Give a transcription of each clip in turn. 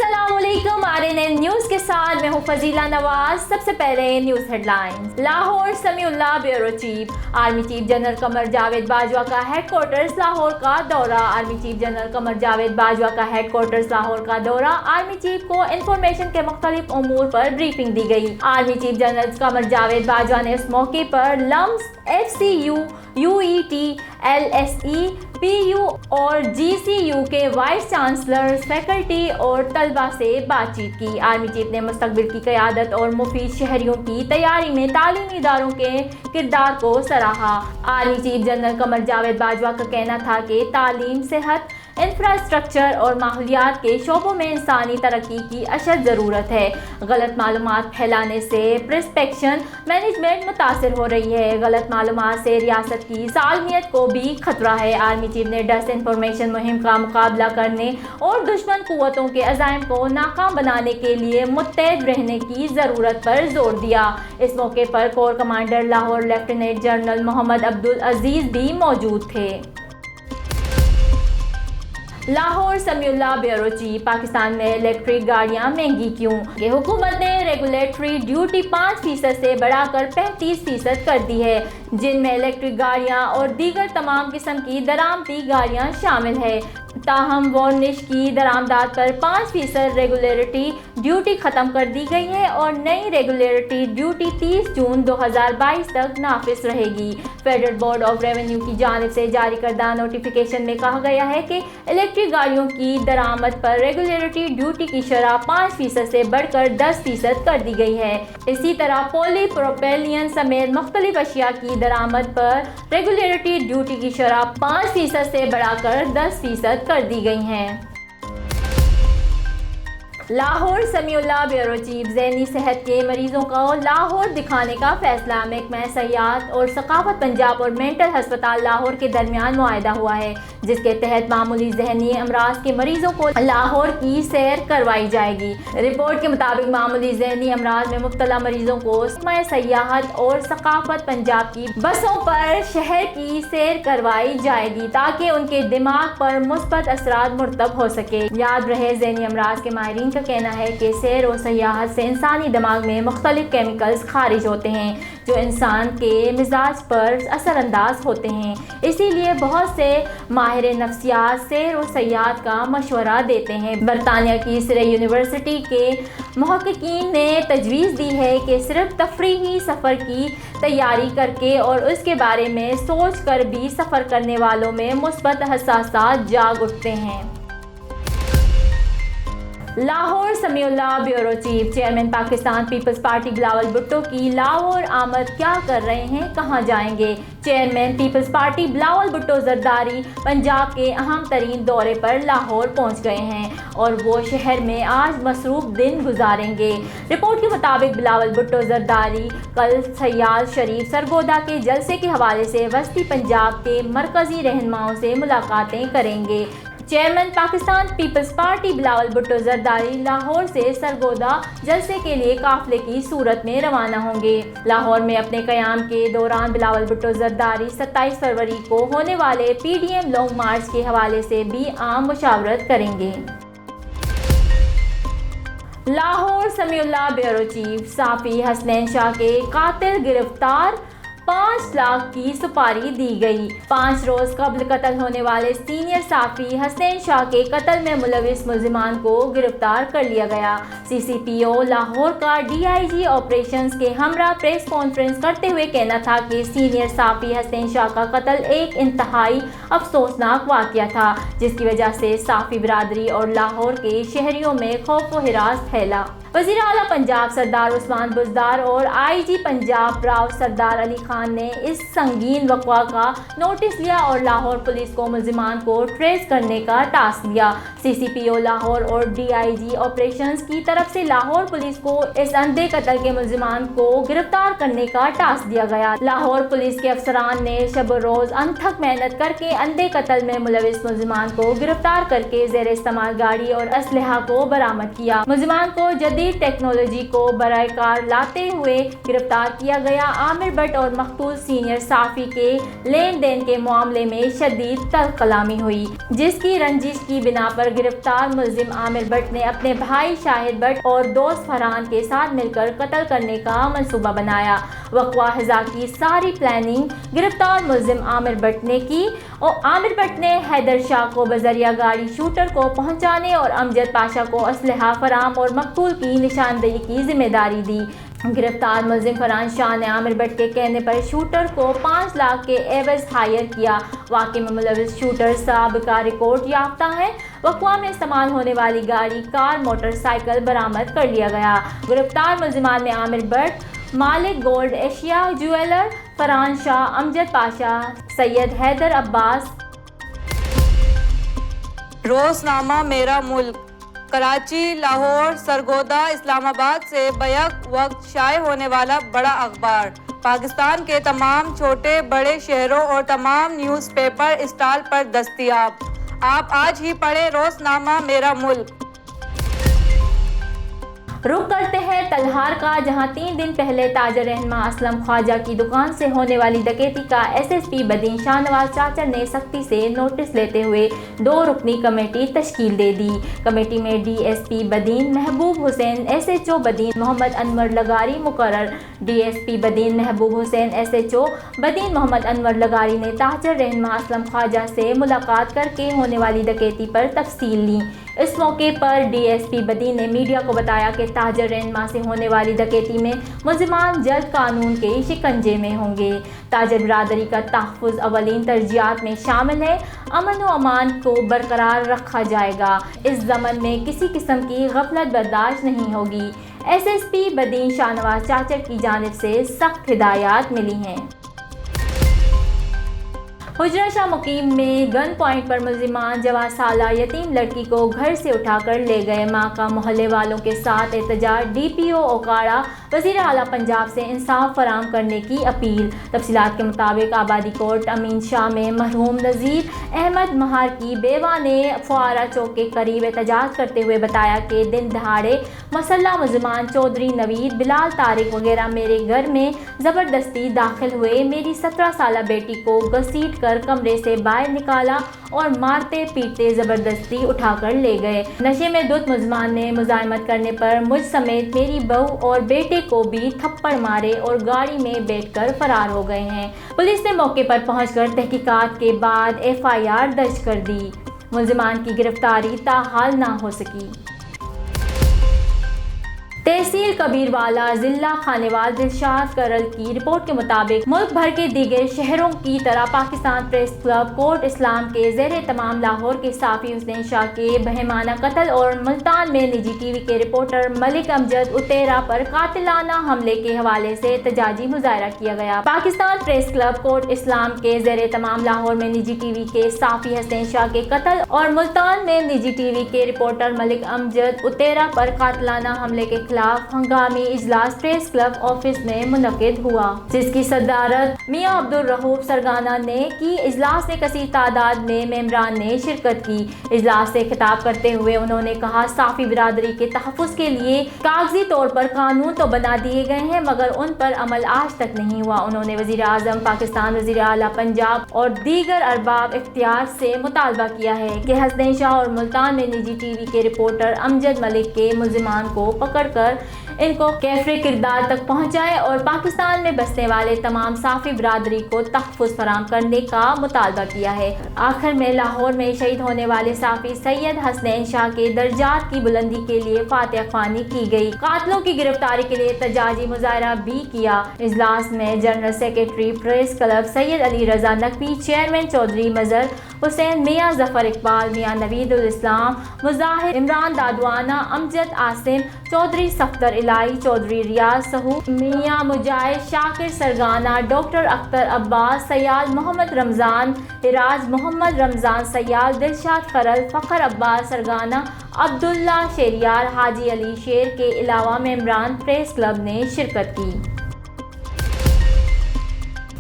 अस्सलाम वालेकुम। RNN news के साथ मैं हूँ फजीला नवाज। सबसे पहले news headlines. Lahore Samiullah bureau chief. Army chief general Qamar Javed Bajwa का हेडक्वार्टर्स लाहौर का दौरा। Army chief general Qamar Javed Bajwa का हेडक्वार्टर्स लाहौर का दौरा। आर्मी चीफ को इंफॉर्मेशन के मुख्तलिफ उमूर पर ब्रीफिंग दी गई। Army chief general Qamar Javed Bajwa ने इस मौके पर LUMS, FCU, UET, LSE, PU और GCU के वाइस चांसलर्स, फैकल्टी और तलबा से बातचीत की। आर्मी चीफ ने मुस्तकबिल की क़यादत और मुफीद शहरियों की तैयारी में तालीमी इदारों के किरदार को सराहा। Army chief general Qamar Javed Bajwa का कहना था कि तालीम, सेहत, इंफ्रास्ट्रक्चर और माहौलियात के शोबों में इंसानी तरक्की की अशद ज़रूरत है। गलत मालूमात फैलाने से प्रिस्पेक्शन मैनेजमेंट मुतासर हो रही है। गलत मालूमात से रियासत की सालमियत को भी खतरा है। आर्मी चीफ ने डिस इंफॉर्मेशन मुहिम का मुकाबला करने और दुश्मन कुव्वतों के अज़ाइम को नाकाम बनाने के लिए मुत्तहद रहने की ज़रूरत पर जोर दिया। इस मौके पर corps commander Lahore lieutenant general Mohammad Abdul Aziz भी मौजूद थे। Lahore Samiullah bureau chief. पाकिस्तान में इलेक्ट्रिक गाड़ियां महंगी क्यों? हुकूमत ने रेगुलेटरी ड्यूटी 5% से बढ़ाकर 35% कर दी है, जिनमें इलेक्ट्रिक गाड़ियां और दीगर तमाम किस्म की दरामदी गाड़ियां शामिल है। ताहम वार्निश की दरामदात पर 5% रेगुलेटरी ड्यूटी ख़त्म कर दी गई है और नई रेगुलेटरी ड्यूटी 30 जून 2022 तक नाफिज रहेगी। फेडरल बोर्ड ऑफ रेवेन्यू की जानिब से जारी करदा नोटिफिकेशन में कहा गया है कि इलेक्ट्रिक गाड़ियों की दरामद पर रेगुलेटरी ड्यूटी की शरह 5% से बढ़कर 10% कर दी गई है। इसी तरह पॉली प्रोपेलियन समेत मुख्तलिफ अशिया की दरामद पर रेगुलेटरी ड्यूटी की शरह 5% से बढ़ाकर 10% कर दी गई हैं। Lahore Samiullah bureau chief. ज़हनी सेहत के मरीजों को लाहौर दिखाने का फैसला। महकमा सयाहत और सकाफत पंजाब और मेंटल हस्पताल लाहौर के दरमियान मुआहदा हुआ है, जिसके तहत मामूली ज़हनी अमराज के मरीजों को लाहौर की सैर करवाई जाएगी। रिपोर्ट के मुताबिक मामूली ज़हनी अमराज में मुब्तला मरीजों को महकमा सयाहत और सकाफत पंजाब की बसों पर शहर की सैर करवाई जाएगी ताकि उनके दिमाग पर मुस्बत असरात मुरतब हो सके। याद रहे, ज़हनी अमराज के माहिरीन कहना है कि सैर और सयाहत से इंसानी दिमाग में मुख्तलिफ केमिकल्स खारिज होते हैं जो इंसान के मिजाज पर असरअंदाज होते हैं। इसीलिए बहुत से माहिर नफ्सियात सैर और सयाहत का मशवरा देते हैं। बरतानिया की सरे यूनिवर्सिटी के मुहक्किकीन ने तजवीज़ दी है कि सिर्फ तफरीही सफ़र की तैयारी करके और उसके बारे में सोच कर भी सफ़र करने वालों में मुस्बत हसासात जाग उठते हैं। Lahore Samiullah bureau chief. Chairman Pakistan Peoples Party Bilawal Bhutto की लाहौर आमद क्या कर रहे हैं, कहां जाएंगे? चेयरमैन पीपल्स पार्टी बिलावल भुट्टो जरदारी पंजाब के अहम तरीन दौरे पर लाहौर पहुंच गए हैं और वो शहर में आज मसरूफ दिन गुजारेंगे। रिपोर्ट के मुताबिक बिलावल भुट्टो जरदारी कल सयाद शरीफ सरगोदा के जलसे के हवाले से वस्ती पंजाब के मरकजी रहनुमाओं से मुलाकातें करेंगे। चेयरमैन पाकिस्तान पीपल्स पार्टी बिलावल भुट्टो जरदारी लाहौर से सरगोदा जलसे के लिए काफिले की सूरत में रवाना होंगे। लाहौर में अपने क़याम के दौरान बिलावल भुट्टो जरदारी 27 फरवरी को होने वाले PDM लॉन्ग मार्च के हवाले से भी आम मुशावरत करेंगे। Lahore Samiullah bureau chief. साफ़ी हसनैन शाह के कातिल गिरफ्तार, 5 लाख की सुपारी दी गई। 5 रोज कबल कत्ल होने वाले सीनियर साफ़ी हसनैन शाह के कत्ल में मुलविस मुलजिमान को गिरफ्तार कर लिया गया। CCPO लाहौर का DIG ऑपरेशंस के हमरा प्रेस कॉन्फ्रेंस करते हुए कहना था कि सीनियर साफ़ी हसनैन शाह का कत्ल एक इंतहाई अफसोसनाक वाक़या था, जिसकी वजह से साफ़ी बिरादरी और लाहौर के शहरियों में खौफ व हिरास फैला। वज़ीर आला पंजाब सरदार उस्मान बुज़दार और IG पंजाब राव सरदार अली खान ने इस संगीन वक़्वा का नोटिस लिया और लाहौर पुलिस को मुलजिमान को ट्रेस करने का टास्क दिया। CCPO लाहौर और DIG ऑपरेशंस की तरफ से लाहौर पुलिस को इस अंधे कत्ल के मुलजिमान को गिरफ्तार करने का टास्क दिया गया। लाहौर पुलिस के अफसरान ने शब रोज़ अनथक मेहनत करके अंधे कत्ल में मुलविस मुलजिमान को गिरफ्तार करके ज़ेर इस्तेमाल गाड़ी और असलहा को बरामद किया। मुलजिमान को जदी जदीद टेक्नोलॉजी को बराए कार लाते हुए गिरफ्तार किया गया। आमिर भट्ट और मकतूल सीनियर साफ़ी के लेन देन के मामले में शदीद तल्ख कलामी हुई, जिसकी रंजिश की बिना पर गिरफ्तार मुलजिम आमिर भट्ट ने अपने भाई शाहिद भट्ट और दोस्त फरहान के साथ मिलकर कत्ल करने का मंसूबा बनाया। वक़्वा हज़ा की सारी प्लानिंग गिरफ्तार मुलजिम आमिर भट्ट ने की और आमिर भट्ट ने हैदर शाह को बजरिया गाड़ी शूटर को पहुंचाने और अमजद पाशा को असलहा फराम और मकतूल की निशानदेही की जिम्मेदारी दी। गिरफ्तार मुलजिम फरहान शाह ने आमिर भट्ट के कहने पर शूटर को 5 लाख के एवज हायर किया। वाक़े में मुलविस शूटर साबिका रिकॉर्ड याफ्ता है। वक़्वा में इस्तेमाल होने वाली गाड़ी, कार, मोटरसाइकिल बरामद कर लिया गया। गिरफ्तार मुलजिमान में आमिर भट्ट, मालिक gold Asia jeweller, Farhan Shah, Amjad Pasha, Syed Haider Abbas. रोज़नामा मेरा मुल्क कराची, लाहौर, सरगोदा, इस्लामाबाद से बैक वक्त शाये होने वाला बड़ा अखबार पाकिस्तान के तमाम छोटे बड़े शहरों और तमाम न्यूज़पेपर स्टॉल पर दस्तयाब। आप आज ही पढ़ें रोज़नामा मेरा मुल्क। रुक करते हैं तलहार का, जहां 3 दिन पहले ताजर रहनुमा असलम ख्वाजा की दुकान से होने वाली डकैती का एसएसपी बदीन शाहनवाज चाचर ने सख्ती से नोटिस लेते हुए 2 रुकनी कमेटी तश्कील दे दी। कमेटी में डीएसपी बदीन महबूब हुसैन, एसएचओ बदीन मोहम्मद अनवर लगारी मुकर्रर। डीएसपी बदीन महबूब हुसैन, एसएचओ बदीन मोहम्मद अनवर लगारी ने ताजर रहनुमा असलम ख्वाजा से मुलाकात करके होने वाली डकैती पर तफसील ली। इस मौके पर डीएसपी बदीन ने मीडिया को बताया कि ताजर रहनुमा से होने वाली डकैती में मुलजिमान जल्द कानून के शिकंजे में होंगे। ताजर बिरादरी का तहफ़्फ़ुज़ अवलीन तरजीहात में शामिल है। अमन व अमान को बरकरार रखा जाएगा। इस ज़मन में किसी किस्म की गफलत बर्दाश्त नहीं होगी। एसएसपी बदीन शाहनवाज चाचर की जानिब से सख्त हिदायत मिली हैं। हुजरा शाह मुकीम में गन पॉइंट पर मुलजिमान 12 साला यतीम लड़की को घर से उठाकर ले गए। माँ का मोहल्ले वालों के साथ एहतजाज, डीपीओ ओकाड़ा वज़ीर आला पंजाब से इंसाफ फराम करने की अपील। तफसीलात के मुताबिक आबादी कोट अमीन शाह में मरहूम नज़ीर अहमद महार की बेवा ने फुआरा चौक के करीब एहतजाज करते हुए बताया कि दिन दहाड़े मसल्ला मुलजिमान चौधरी नवीद, बिलाल, तारिक वगैरह मेरे घर में ज़बरदस्ती दाखिल हुए। मेरी 17 साला बेटी को घसीट कर कमरे से बाहर निकाला और मारते पीटते ज़बरदस्ती उठाकर ले गए। नशे में धुत मुलजिमान ने मुज़ाहमत करने पर मुझ समेत मेरी बहू और बेटे को भी थप्पड़ मारे और गाड़ी में बैठकर फरार हो गए हैं। पुलिस ने मौके पर पहुंचकर तहकीकात के बाद एफआईआर दर्ज कर दी। मुलजिमान की गिरफ्तारी ताहाल ना हो सकी। तहसील कबीरवाला जिला खानेवाल दिलशाद करल की रिपोर्ट के मुताबिक मुल्क भर के दीगर शहरों की तरह पाकिस्तान प्रेस क्लब कोर्ट इस्लाम के ज़ेरे तमाम लाहौर के साफ़ी हुसैन शाह के बहमाना कत्ल और मुल्तान में निजी टीवी के रिपोर्टर मलिक अमजद उतेरा पर कातिलाना हमले के हवाले से एहतजाजी मुजाहरा किया गया। पाकिस्तान प्रेस क्लब कोर्ट इस्लाम के ज़ेरे तमाम लाहौर में निजी टीवी के साफ़ी हुसैन शाह के कत्ल और मुल्तान में निजी टीवी के रिपोर्टर मलिक अमजद उतेरा पर कातिलाना हमले के खिलाफ हंगामी इजलास प्रेस क्लब ऑफिस में मुनक्किद हुआ, जिसकी सदारत मियां अब्दुल रहूफ सरगाना ने की। इजलास में कसीर तादाद में मेंबरान ने शिरकत की। इजलास से खिताब करते हुए उन्होंने कहा, साफ़ी बिरादरी के तहफ़्फ़ुज़ के लिए कागजी तौर पर कानून तो बना दिए गए हैं मगर उन पर अमल आज तक नहीं हुआ। उन्होंने वज़ीर आज़म पाकिस्तान, वज़ीर आला पंजाब और दीगर अरबाब इख्तियार से मुतालबा किया है कि हसनैन शाह और मुल्तान में निजी टीवी के रिपोर्टर अमजद मलिक के मुलजिमान को पकड़कर इनको कैफरे किरदार तक पहुंचाए और पाकिस्तान में बसने वाले तमाम साफ़ी बिरादरी को तहफ़्फ़ुज़ फराम करने का मुतालबा किया है। आखिर में लाहौर में शहीद होने वाले साफ़ी सैयद हसनैन शाह के दर्जात की बुलंदी के लिए फातिहा ख्वानी की गई। कातिलों की गिरफ्तारी के लिए एहतजाजी मुजाहरा भी किया। इजलास में general secretary press club Syed Ali Raza Naqvi, chairman Chaudhry Mazhar Hussain, Mian Zafar Iqbal, मियाँ नवीदुल इस्लाम, मुज़ाहिर, इमरान दादवाना, अमजद आसिम, चौधरी सफदर इलाही, चौधरी रियाज सहू, मियाँ मुजाहिद, शाकिर सरगाना, डॉक्टर अख्तर अब्बास, सयाल मोहम्मद रमज़ान, हिराज मोहम्मद रमज़ान सयाल, दिलशाद खरल, फ़खर अब्बास सरगाना, अब्दुल्ला शेरियार, हाजी अली शेर के अलावा मेंबरान प्रेस क्लब ने शिरकत की।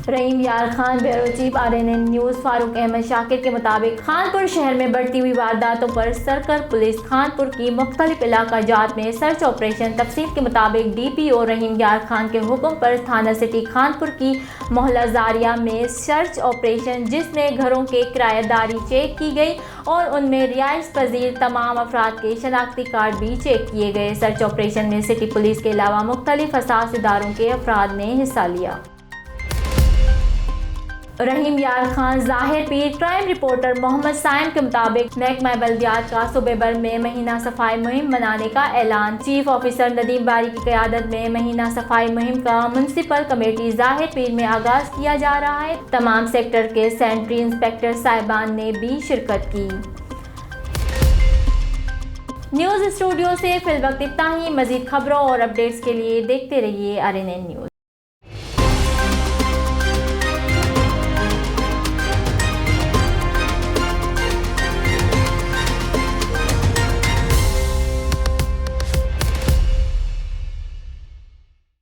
Rahim Yar Khan bureau chief RNN news Farooq Ahmed Shakir के मुताबिक खानपुर शहर में बढ़ती हुई वारदातों पर सरकर पुलिस खानपुर की मुख्तलिफ इलाका जात में सर्च ऑपरेशन। तफसील के मुताबिक DPO रहीम यार खान के हुक्म पर थाना सिटी खानपुर की मोहल्ला जारिया में सर्च ऑपरेशन, जिसमें घरों के किराएदारी चेक की गई और उनमें रिहाइश पजीर तमाम अफराद के शनाख्ती कार्ड भी चेक किए गए। सर्च ऑपरेशन में सिटी पुलिस के अलावा मुख्तलिफ हसास इदारों के अफराद ने हिस्सा लिया। रहीम यार खान ज़ाहिर पीर क्राइम रिपोर्टर मोहम्मद साइम के मुताबिक महकमा बल्दियात का सूबे भर में महीना सफाई मुहिम मनाने का ऐलान। चीफ ऑफिसर नदीम बारी की क़यादत में महीना सफाई मुहिम का म्युनिसिपल कमेटी ज़ाहिर पीर में आगाज़ किया जा रहा है। तमाम सेक्टर के सेंट्री इंस्पेक्टर साहिबान ने भी शिरकत की। न्यूज़ स्टूडियो से फिलवक्त इतना ही। मज़ीद खबरों और अपडेट्स के लिए देखते रहिए RNN न्यूज़।